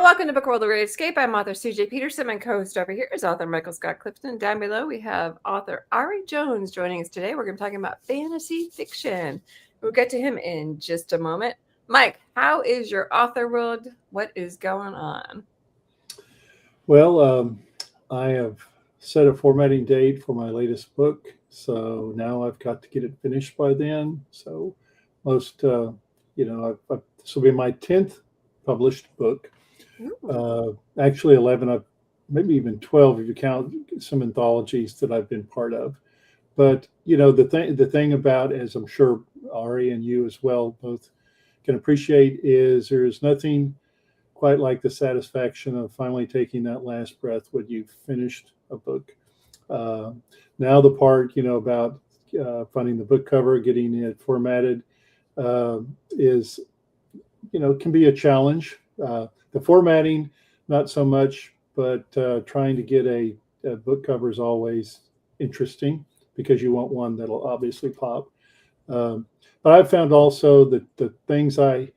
welcome to Book World of Great Escape. I'm author CJ Peterson, and co-host over here is author Michael Scott Clifton. Down below, we have author Auri Jones joining us today. We're going to be talking about fantasy fiction. We'll get to him in just a moment. Mike, how is your author world? What is going on? Well, I have set a formatting date for my latest book, so now I've got to get it finished by then. So most, this will be my 10th published book. Actually 11, maybe even 12 if you count some anthologies that I've been part of. But the thing about, as I'm sure Ari and you as well both can appreciate, is there's nothing quite like the satisfaction of finally taking that last breath when you've finished a book. Now the part about finding the book cover, getting it formatted, is can be a challenge. The formatting, not so much, but trying to get a book cover is always interesting because you want one that'll obviously pop. But I've found also that the things I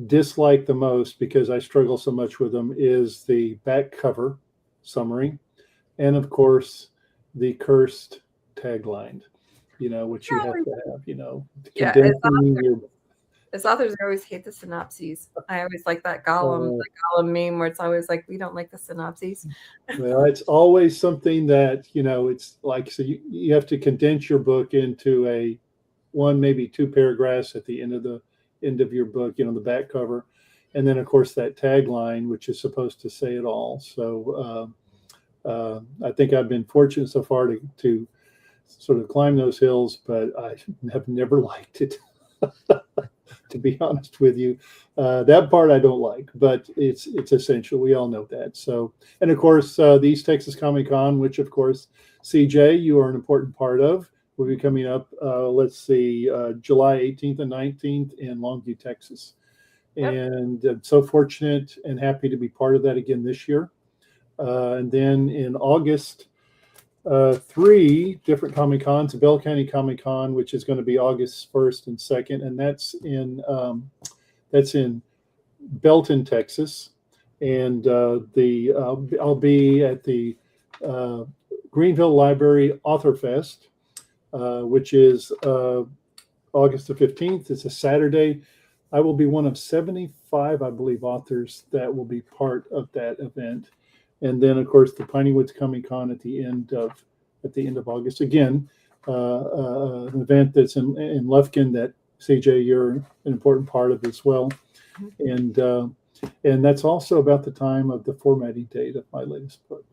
dislike the most, because I struggle so much with them, is the back cover summary, and of course the cursed tagline, which you have to have, condensing your. As authors, I always hate the synopses. I always like that Gollum meme where it's always like, we don't like the synopses. Well, it's always something that, it's like, so you have to condense your book into a one, maybe two paragraphs at the end of your book, the back cover. And then, of course, that tagline, which is supposed to say it all. So I think I've been fortunate so far to sort of climb those hills, but I have never liked it. To be honest with you, that part I don't like, but it's essential. We all know that. So, and of course, the East Texas Comic Con, which of course, CJ, you are an important part of, will be coming up. July 18th and 19th in Longview, Texas. Yep. And I'm so fortunate and happy to be part of that again this year. And then in August, 3 different Comic Cons: Bell County Comic Con, which is going to be August 1st and 2nd, and that's in Belton, Texas. And I'll be at the Greenville Library Author Fest, which is August the 15th. It's a Saturday. I will be one of 75, I believe, authors that will be part of that event. And then, of course, the Piney Woods Comic Con at the end of August. Again, an event that's in Lufkin that, CJ, you're an important part of as well. And that's also about the time of the formatting date of my latest book.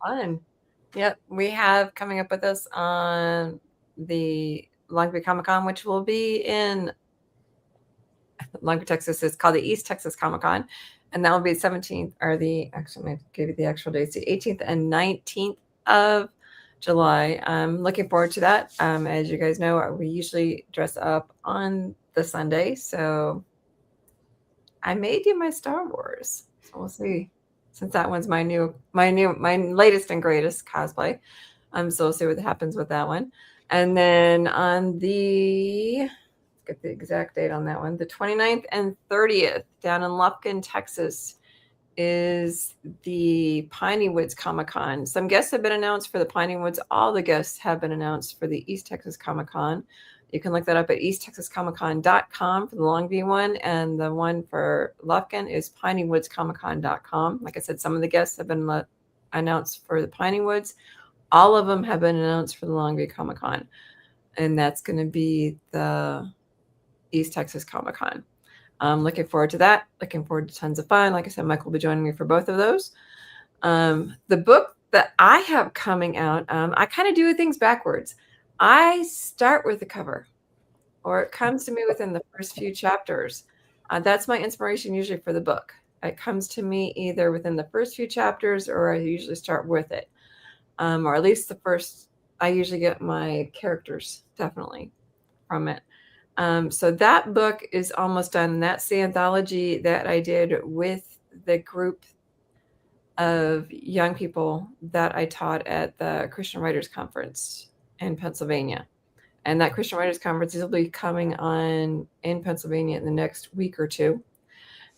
Fun. Yep, we have coming up with us on the Longview Comic Con, which will be in Longview, Texas. It's called the East Texas Comic Con. And that will be the 17th, or I'm going to give you the actual dates, the 18th and 19th of July. I'm looking forward to that. As you guys know, we usually dress up on the Sunday. So I may do my Star Wars. So we'll see. Since that one's my latest and greatest cosplay. So we'll see what happens with that one. And then on get the exact date on that one, the 29th and 30th down in Lufkin, Texas, is the Piney Woods Comic Con. Some guests have been announced for the Piney Woods. All the guests have been announced for the East Texas Comic Con. You can look that up at easttexascomiccon.com for the Longview one, and the one for Lufkin is pineyWoodsComicCon.com. Like I said, some of the guests have been announced for the Piney Woods. All of them have been announced for the Longview Comic Con, and that's going to be the East Texas Comic Con. I'm looking forward to that. Looking forward to tons of fun. Like I said, Mike will be joining me for both of those. The book that I have coming out, I kind of do things backwards. I start with the cover, or it comes to me within the first few chapters. That's my inspiration usually for the book. It comes to me either within the first few chapters, or I usually start with it. Or at least I usually get my characters definitely from it. So that book is almost done. That's the anthology that I did with the group of young people that I taught at the Christian Writers Conference in Pennsylvania. And that Christian Writers Conference will be coming on in Pennsylvania in the next week or two.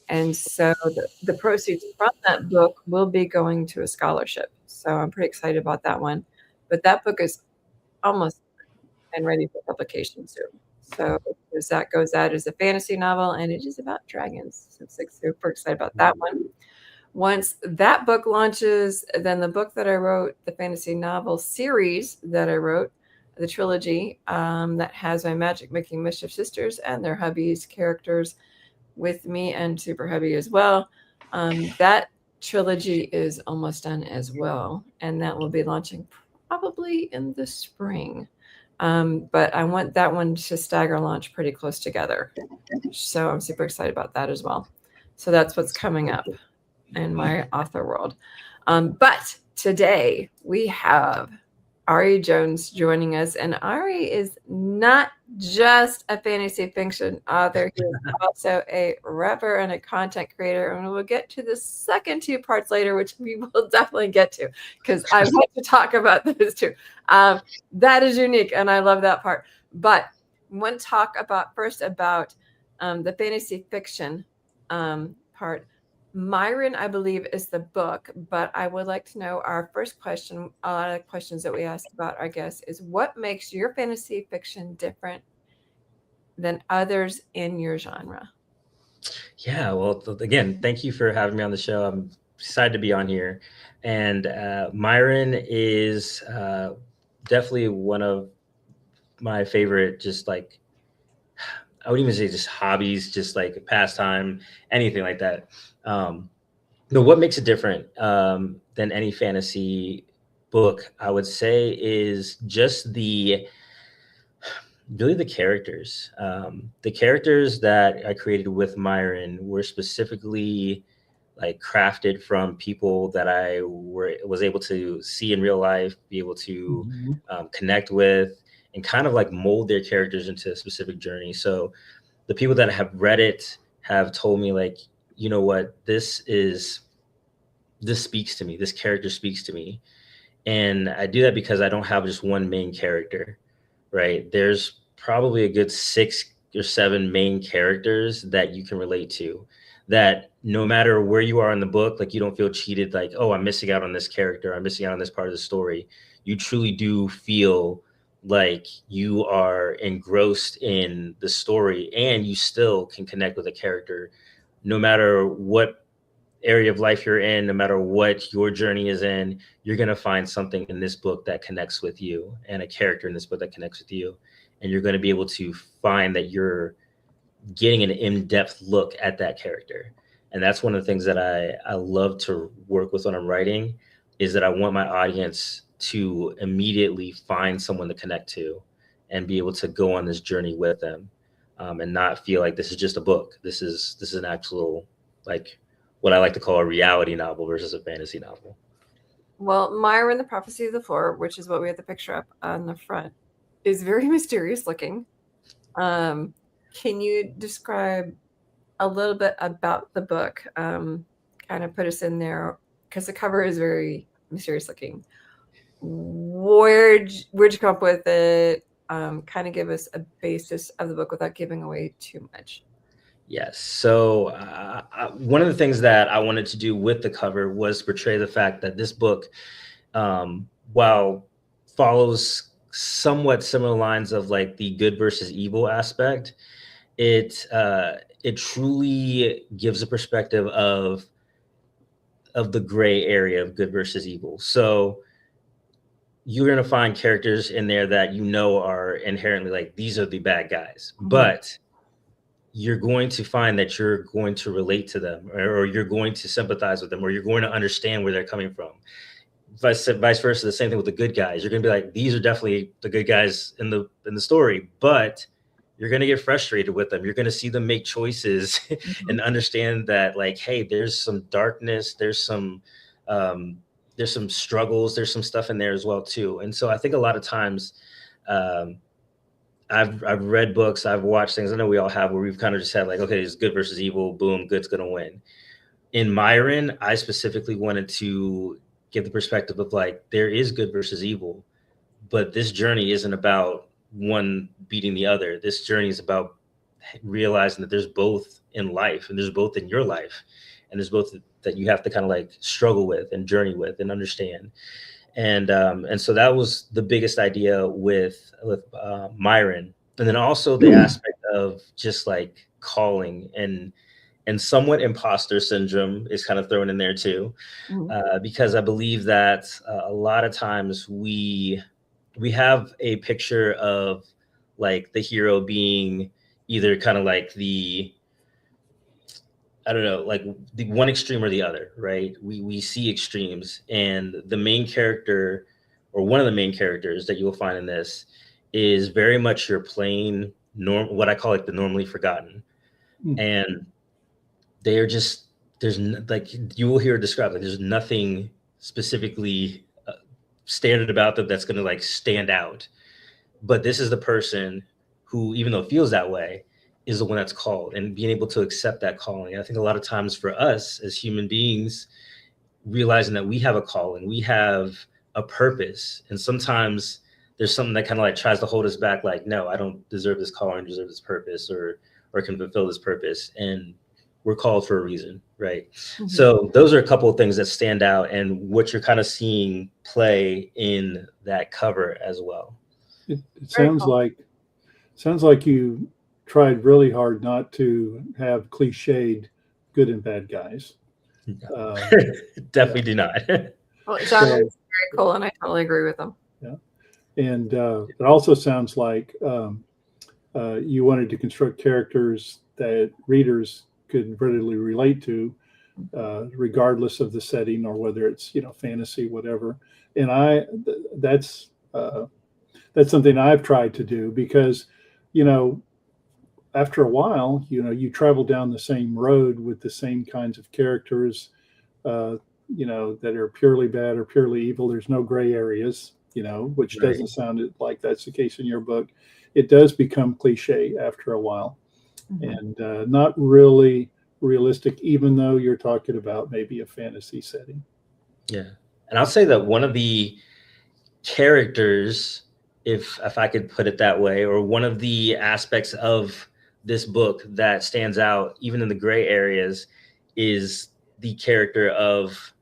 And so the proceeds from that book will be going to a scholarship. So I'm pretty excited about that one. But that book is almost and ready for publication soon. So as that goes out as a fantasy novel, and it is about dragons. So I'm super excited about that one. Once that book launches, then the book that I wrote, the fantasy novel series that I wrote, the trilogy that has my Magic Making Mischief sisters and their hubbies characters with me and Super Hubby as well. That trilogy is almost done as well, and that will be launching probably in the spring. But I want that one to stagger launch pretty close together. So I'm super excited about that as well. So that's what's coming up in my author world. But today we have Auri Jones joining us, and Auri is not just a fantasy fiction author. He is also a rapper and a content creator, and we'll get to the second two parts later, which we will definitely get to because I want to talk about those two. That is unique, and I love that part. But I want to talk about first about the fantasy fiction part. Miren, I believe, is the book, but I would like to know our first question. A lot of questions that we ask about our guests is what makes your fantasy fiction different than others in your genre? Yeah, well, again, thank you for having me on the show. I'm excited to be on here. And Myron is definitely one of my favorite, just like, I wouldn't even say just hobbies, just like pastime, anything like that. No, what makes it different than any fantasy book, I would say, is just really the characters. The characters that I created with Myron were specifically like crafted from people that was able to see in real life, be able to connect with, and kind of like mold their characters into a specific journey. So the people that have read it have told me like, you know what, this speaks to me. This character speaks to me. And I do that because I don't have just one main character, right? There's probably a good 6 or 7 main characters that you can relate to, that no matter where you are in the book, like you don't feel cheated, like, oh, I'm missing out on this character, I'm missing out on this part of the story. You truly do feel like you are engrossed in the story and you still can connect with a character no matter what area of life you're in, no matter what your journey is in. You're going to find something in this book that connects with you and a character in this book that connects with you. And you're going to be able to find that you're getting an in-depth look at that character. And that's one of the things that I love to work with when I'm writing, is that I want my audience to immediately find someone to connect to and be able to go on this journey with them, and not feel like this is just a book. This is an actual, like, what I like to call a reality novel versus a fantasy novel. Well, Myra the Prophecy of the Floor, which is what we have the picture up on the front, is very mysterious looking. Can you describe a little bit about the book? Kind of put us in there because the cover is very mysterious looking. Where'd you come up with it? Kind of give us a basis of the book without giving away too much. Yes. So one of the things that I wanted to do with the cover was portray the fact that this book, while follows somewhat similar lines of like the good versus evil aspect, it truly gives a perspective of the gray area of good versus evil. So you're going to find characters in there that you know are inherently like, these are the bad guys, but you're going to find that you're going to relate to them, or you're going to sympathize with them, or you're going to understand where they're coming from. Vice versa, the same thing with the good guys. You're going to be like, these are definitely the good guys in the story, but you're going to get frustrated with them. You're going to see them make choices and understand that, like, hey, there's some darkness, there's some struggles, there's some stuff in there as well too. And so I think a lot of times, I've read books, I've watched things, I know we all have, where we've kind of just had like, okay, it's good versus evil, boom, good's gonna win. In Myron, I specifically wanted to give the perspective of like, there is good versus evil, but this journey isn't about one beating the other. This journey is about realizing that there's both in life, and there's both in your life, and there's both that you have to kind of like struggle with and journey with and understand. And so that was the biggest idea with Miren. And then also the aspect of just like calling and somewhat imposter syndrome is kind of thrown in there too, because I believe that a lot of times we have a picture of like the hero being either kind of like I don't know, like the one extreme or the other, right? We see extremes, and the main character, or one of the main characters that you will find in this, is very much your plain norm, what I call like the normally forgotten, and they are just like you will hear it described like there's nothing specifically standard about them that's going to like stand out, but this is the person who, even though it feels that way, is the one that's called, and being able to accept that calling. I think a lot of times for us as human beings, realizing that we have a calling, we have a purpose, and sometimes there's something that kind of like tries to hold us back, like, no, I don't deserve this calling, deserve this purpose, or can fulfill this purpose, and we're called for a reason, right? So those are a couple of things that stand out, and what you're kind of seeing play in that cover as well. It sounds like you tried really hard not to have cliched good and bad guys. Definitely do not. Well, it sounds very cool, and I totally agree with them. Yeah, and it also sounds like you wanted to construct characters that readers could readily relate to, regardless of the setting or whether it's fantasy, whatever. And that's something I've tried to do because after a while, you travel down the same road with the same kinds of characters, that are purely bad or purely evil. There's no gray areas, which Right. doesn't sound like that's the case in your book. It does become cliche after a while, and not really realistic, even though you're talking about maybe a fantasy setting. Yeah. And I'll say that one of the characters, if I could put it that way, or one of the aspects of this book that stands out, even in the gray areas, is the character of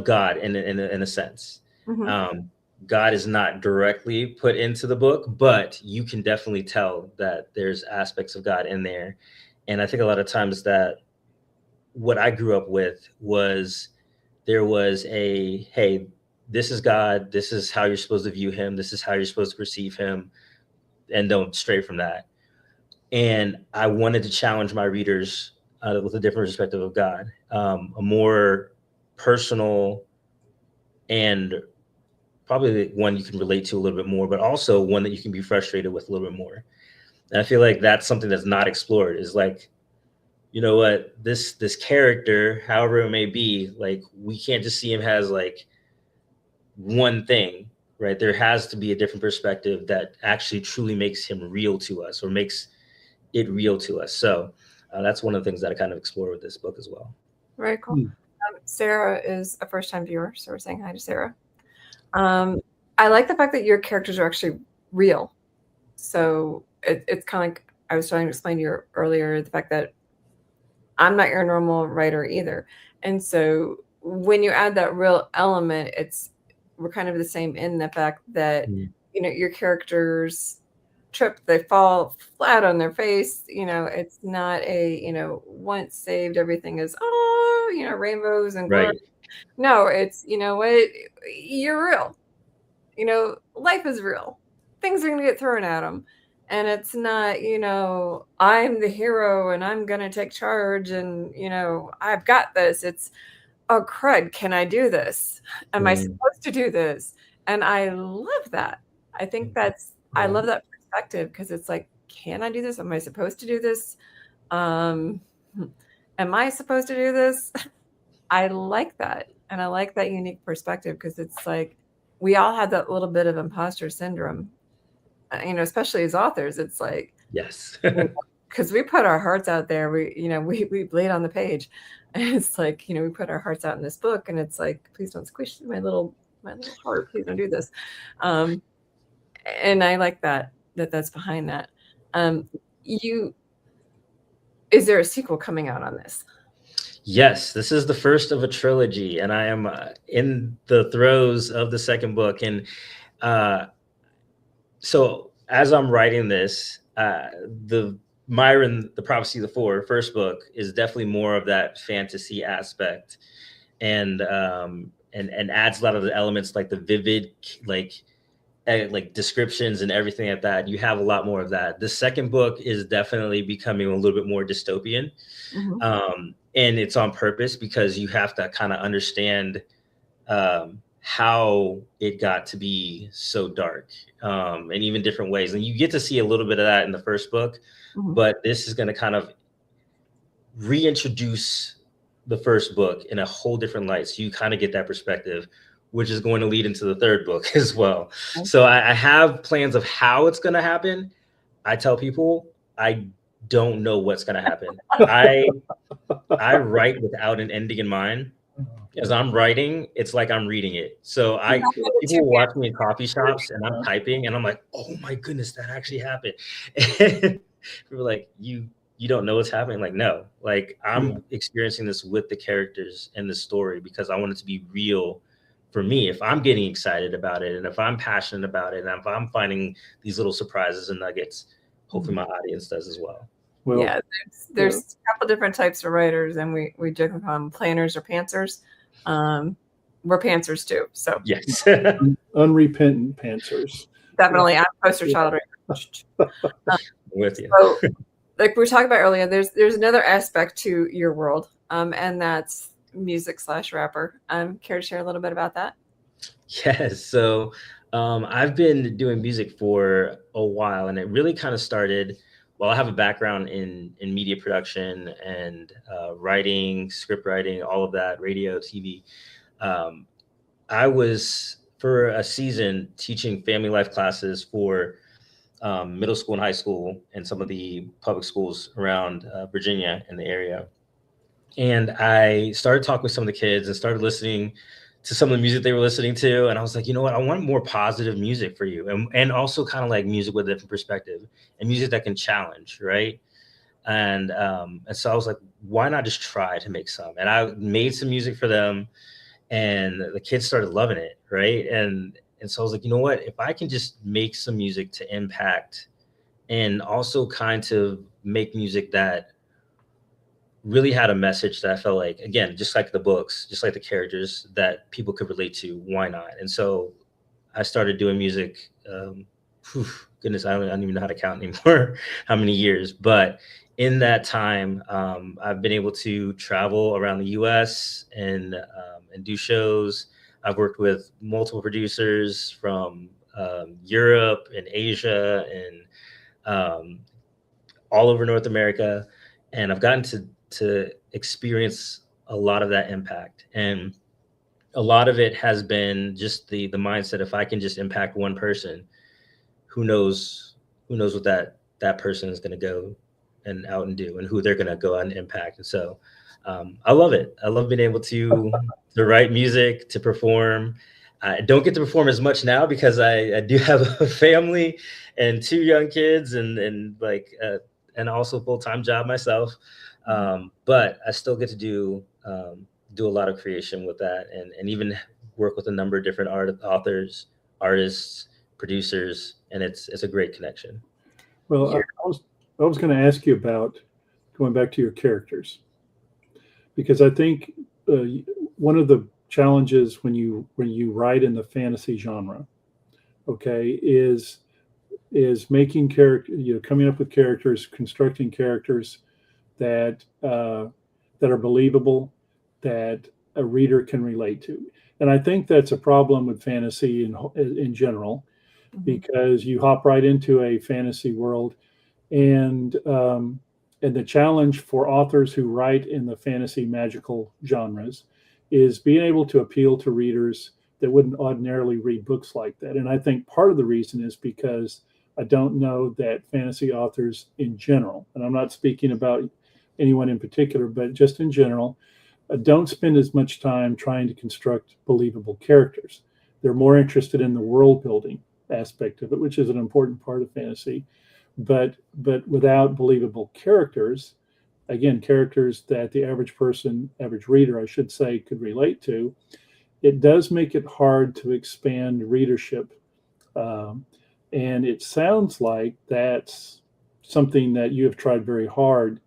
God in a sense. God is not directly put into the book, but you can definitely tell that there's aspects of God in there. And I think a lot of times that what I grew up with was there was hey, this is God, this is how you're supposed to view him, this is how you're supposed to perceive him, and don't stray from that. And I wanted to challenge my readers with a different perspective of God, a more personal, and probably one you can relate to a little bit more, but also one that you can be frustrated with a little bit more. And I feel like that's something that's not explored, is like, you know what, this character, however it may be, like, we can't just see him as like one thing, right? There has to be a different perspective that actually truly makes him real to us, or makes it real to us. So that's one of the things that I kind of explore with this book as well. Very cool. Sarah is a first-time viewer, so we're saying hi to Sarah. I like the fact that your characters are actually real. So it's kind of like I was trying to explain to you earlier, the fact that I'm not your normal writer either. And so when you add that real element, we're kind of the same in the fact that, your characters trip, they fall flat on their face. It's not once saved, everything is, rainbows and glory. Right. No, it's, what, you're real. Life is real. Things are going to get thrown at them. And it's not, I'm the hero and I'm going to take charge and, I've got this. It's, oh, crud, can I do this? Am I supposed to do this? And I love that. I think I love that perspective, because it's like, can I do this? Am I supposed to do this? Am I supposed to do this? I like that. And I like that unique perspective, because it's like, we all have that little bit of imposter syndrome, especially as authors. It's like, yes, because we put our hearts out there. We bleed on the page, and it's like, we put our hearts out in this book, and it's like, please don't squish my little heart. Please don't do this. And I like that's behind that. is there a sequel coming out on this? Yes, this is the first of a trilogy, and I am in the throes of the second book. And uh, so as I'm writing this, the Miren, the Prophecy of the Four, first book, is definitely more of that fantasy aspect, and adds a lot of the elements like the vivid, like descriptions and everything like that. You have a lot more of that. The second book is definitely becoming a little bit more dystopian. And it's on purpose because you have to kind of understand how it got to be so dark, and even different ways. And you get to see a little bit of that in the first book, but this is going to kind of reintroduce the first book in a whole different light. So you kind of get that perspective, which is going to lead into the third book as well. So I have plans of how it's going to happen. I tell people I don't know what's going to happen. I write without an ending in mind. As I'm writing, it's like I'm reading it. So people watch me in coffee shops and I'm typing and I'm like, oh my goodness, that actually happened. And people are like, you don't know what's happening? Like, no, like I'm experiencing this with the characters and the story because I want it to be real for me. If I'm getting excited about it and if I'm passionate about it and if I'm finding these little surprises and nuggets, hopefully my audience does as well. Well, yeah, there's a couple different types of writers, and we joke about them, planners or pantsers. We're pantsers too. So yes, unrepentant pantsers. Definitely, I'm poster child. With you. So, like we were talking about earlier, there's another aspect to your world, and that's music / rapper. Care to share a little bit about that? Yes. So I've been doing music for a while, and it really kind of started. Well, I have a background in media production and writing, script writing, all of that, radio, TV. I was for a season teaching family life classes for middle school and high school and some of the public schools around Virginia in the area. And I started talking with some of the kids and started listening to some of the music they were listening to. And I was like, you know what? I want more positive music for you. And also kind of like music with a different perspective and music that can challenge, right? And so I was like, why not just try to make some? And I made some music for them and the kids started loving it, right? And so I was like, you know what? If I can just make some music to impact and also kind of make music that really had a message that I felt like, again, just like the books, just like the characters that people could relate to, why not? And so I started doing music. Goodness, I don't even know how to count anymore how many years. But in that time, I've been able to travel around the U.S. and do shows. I've worked with multiple producers from Europe and Asia and all over North America, and I've gotten to experience a lot of that impact. And a lot of it has been just the mindset. If I can just impact one person, who knows what that person is going to go and out and do and who they're going to go out and impact. And so I love it. I love being able to write music, to perform. I don't get to perform as much now because I do have a family and 2 young kids and also full-time job myself. But I still get to do a lot of creation with that and even work with a number of different authors, artists, producers, and it's a great connection. Well, I was going to ask you about going back to your characters, because I think one of the challenges when you write in the fantasy genre, okay, is making coming up with characters, constructing characters that are believable, that a reader can relate to. And I think that's a problem with fantasy in general, because you hop right into a fantasy world, and the challenge for authors who write in the fantasy magical genres is being able to appeal to readers that wouldn't ordinarily read books like that. And I think part of the reason is because I don't know that fantasy authors in general, and I'm not speaking about anyone in particular, but just in general, don't spend as much time trying to construct believable characters. They're more interested in the world building aspect of it, which is an important part of fantasy, but without believable characters. Again, characters that the average person, average reader, I should say, could relate to. It does make it hard to expand readership. And it sounds like that's something that you have tried very hard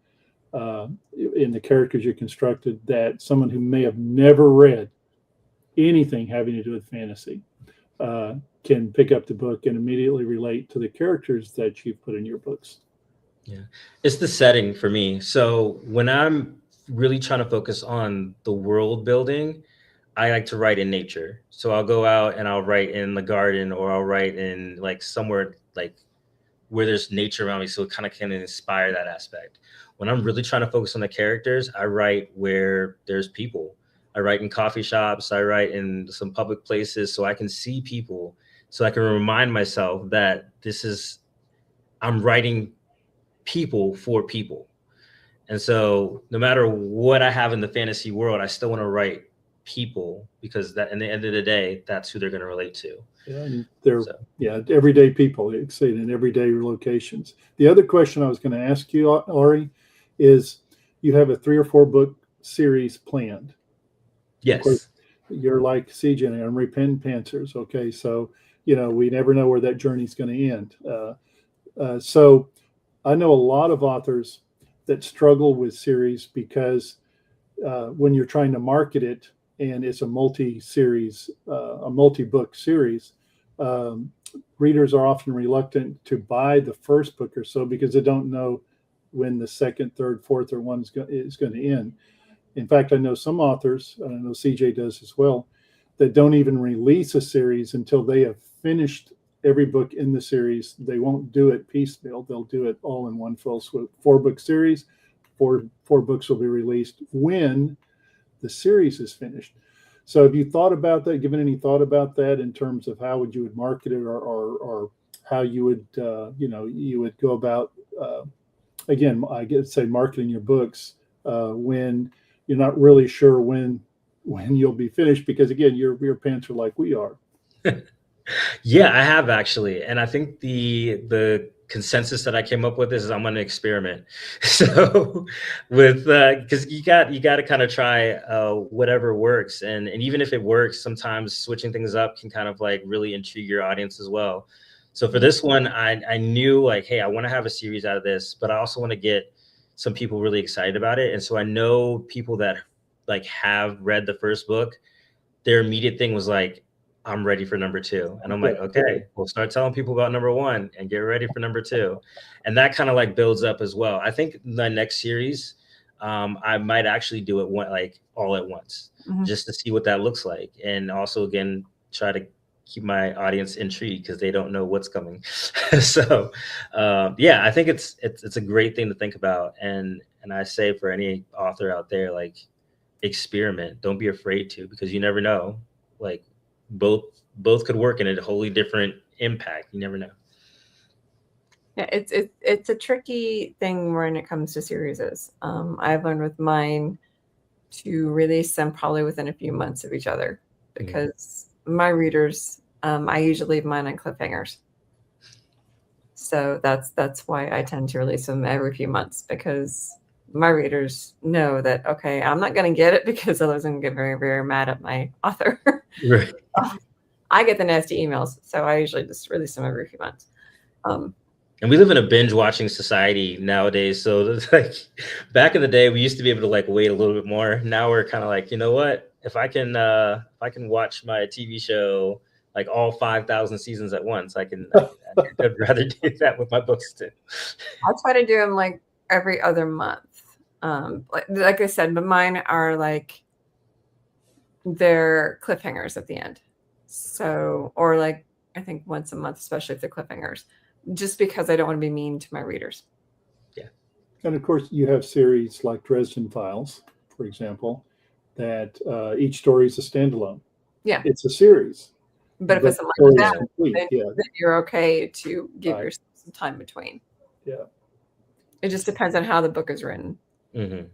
in the characters you constructed, that someone who may have never read anything having to do with fantasy can pick up the book and immediately relate to the characters that you've put in your books. Yeah, it's the setting for me. So when I'm really trying to focus on the world building, I like to write in nature. So I'll go out and I'll write in the garden, or I'll write in like somewhere like where there's nature around me, so it kind of can inspire that aspect. When I'm really trying to focus on the characters, I write where there's people. I write in coffee shops, I write in some public places so I can see people, so I can remind myself that I'm writing people for people. And so no matter what I have in the fantasy world, I still want to write people, because that, in the end of the day, that's who they're going to relate to. Yeah, and they're everyday people, say, in everyday locations. The other question I was going to ask you, Auri, is you have a 3 or 4 book series planned. Yes. Of course, you're like CJ and I'm Pen Pantsers. Okay, so we never know where that journey's going to end. So I know a lot of authors that struggle with series because when you're trying to market it, and it's a multi-series, a multi-book series, readers are often reluctant to buy the first book or so because they don't know when the second, third, fourth, or one is going to end. In fact, I know some authors, and I know CJ does as well, that don't even release a series until they have finished every book in the series. They won't do it piecemeal. They'll do it all in one fell swoop. 4-book series, four books will be released when the series is finished. So have you thought about that, given any thought about that in terms of how you would market it, or how you would, you would go about, again, I guess, say, marketing your books when you're not really sure when you'll be finished, because again, you're pantser like we are. Yeah, I have actually. And I think the consensus that I came up with is I'm going to experiment. So with, because you got to kind of try whatever works. And even if it works, sometimes switching things up can kind of like really intrigue your audience as well. So for this one, I knew like, hey, I want to have a series out of this, but I also want to get some people really excited about it. And so I know people that like have read the first book, their immediate thing was like, I'm ready for number 2. And I'm like, okay, we'll start telling people about number 1 and get ready for number 2. And that kind of like builds up as well. I think the next series, I might actually do it all at once, just to see what that looks like. And also, again, try to keep my audience intrigued because they don't know what's coming. So yeah, I think it's a great thing to think about. And I say for any author out there, like, experiment. Don't be afraid to, because you never know. Like, both could work in a wholly different impact. You never know. Yeah, it's a tricky thing when it comes to series. I've learned with mine to release them probably within a few months of each other, because my readers, I usually leave mine on cliffhangers. So that's why I tend to release them every few months, because my readers know that, okay, I'm not going to get it, because otherwise I'm going to get very, very mad at my author. Right. I get the nasty emails, so I usually just release them every few months. And we live in a binge watching society nowadays. So like, back in the day, we used to be able to like wait a little bit more. Now we're kind of like, you know what? If I can watch my TV show like all 5,000 seasons at once, I'd rather do that with my books too. I'll try to do them like every other month. Like I said, but mine are like, they're cliffhangers at the end. So, or like, I think once a month, especially if they're cliffhangers, just because I don't want to be mean to my readers. Yeah. And of course, you have series like Dresden Files, for example, that each story is a standalone. Yeah. It's a series. But if it's something like that, then you're okay to give Right. yourself some time between. Yeah. It just depends on how the book is written. Mm-hmm.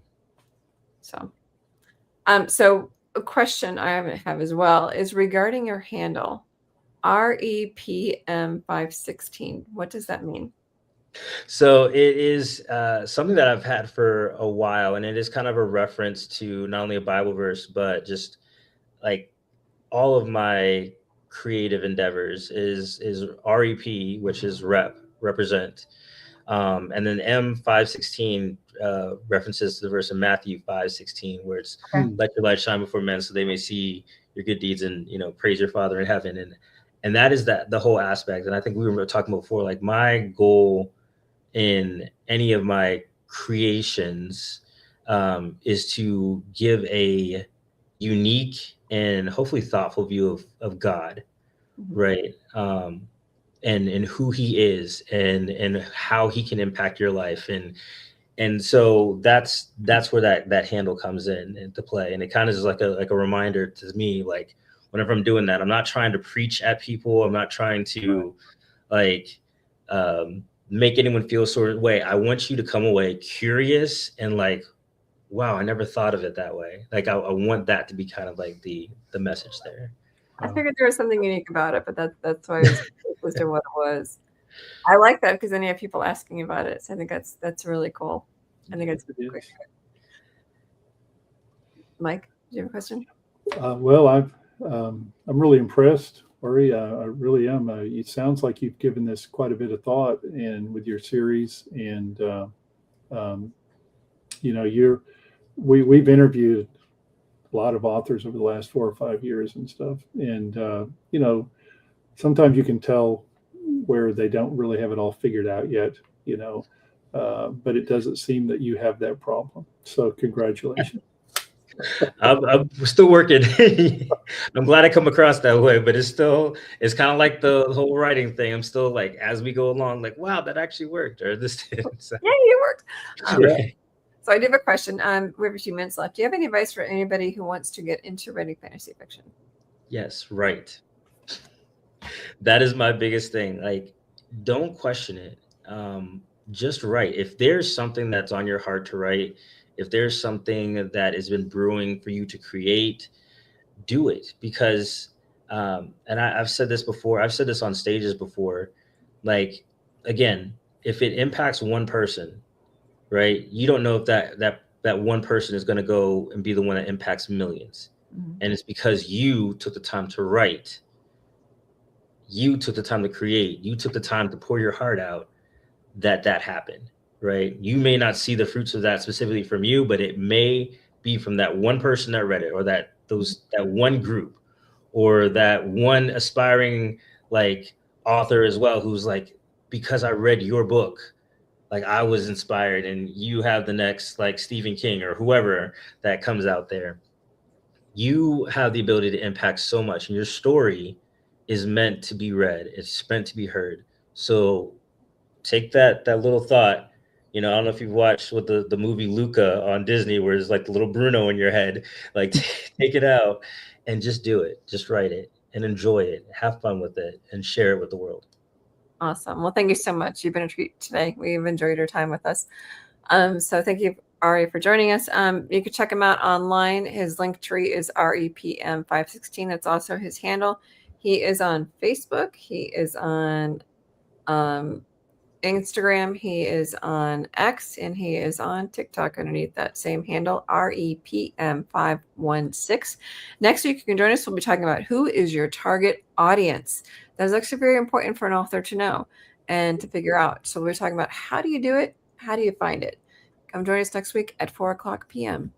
So a question I have as well is regarding your handle, REPM516. What does that mean? So it is something that I've had for a while, and it is kind of a reference to not only a Bible verse, but just like all of my creative endeavors is REP, which is represent. And then M5:16 references to the verse in Matthew 5:16, where it's Okay. let your light shine before men so they may see your good deeds and praise your Father in heaven. And that is that the whole aspect. And I think we were talking about before, like my goal in any of my creations is to give a unique and hopefully thoughtful view of God, Mhm. right? And who he is and how he can impact your life. And so that's where that handle comes in into play. And it kind of is like a reminder to me, like whenever I'm doing that, I'm not trying to preach at people. I'm not trying to like make anyone feel a sort of way. I want you to come away curious and like, wow, I never thought of it that way. Like I want that to be kind of like the message there. I figured there was something unique about it, but that's why I was curious as to what it was. I like that because then you have people asking about it. So I think that's really cool. I think it's It is. great. Mike, do you have a question? Well, I'm really impressed, Uri. I really am. It sounds like you've given this quite a bit of thought, and with your series, and um, we've interviewed a lot of authors over the last 4 or 5 years and stuff, and sometimes you can tell where they don't really have it all figured out yet, but it doesn't seem that you have that problem. So congratulations. I'm still working. I'm glad I come across that way, but it's kind of like the whole writing thing. I'm still like, as we go along, like, wow, that actually worked, or this did. So, Yeah, it worked. right. So I do have a question. We have a few minutes left. Do you have any advice for anybody who wants to get into writing fantasy fiction? Yes, right. That is my biggest thing. Like, don't question it. Just write. If there's something that's on your heart to write, if there's something that has been brewing for you to create, do it. Because and I've said this before, I've said this on stages before, like, again, if it impacts one person, right, you don't know if that one person is going to go and be the one that impacts millions. And it's because you took the time to write, you took the time to create, you took the time to pour your heart out, that happened, right? You may not see the fruits of that specifically from you, but it may be from that one person that read it, or that one group, or that one aspiring like author as well, who's like, because I read your book, like I was inspired, and you have the next like Stephen King or whoever that comes out there. You have the ability to impact so much, and your story is meant to be read. It's meant to be heard. So take that little thought. I don't know if you've watched with the movie Luca on Disney, where it's like the little Bruno in your head. Like take it out and just do it. Just write it and enjoy it. Have fun with it and share it with the world. Awesome. Well, thank you so much. You've been a treat today. We've enjoyed your time with us. So thank you, Ari, for joining us. You can check him out online. His link tree is REPM516. That's also his handle. He is on Facebook. He is on Instagram. He is on X, and he is on TikTok underneath that same handle, REPM516. Next week, you can join us. We'll be talking about who is your target audience. That is actually very important for an author to know and to figure out. So we're talking about how do you do it? How do you find it? Come join us next week at 4:00 p.m.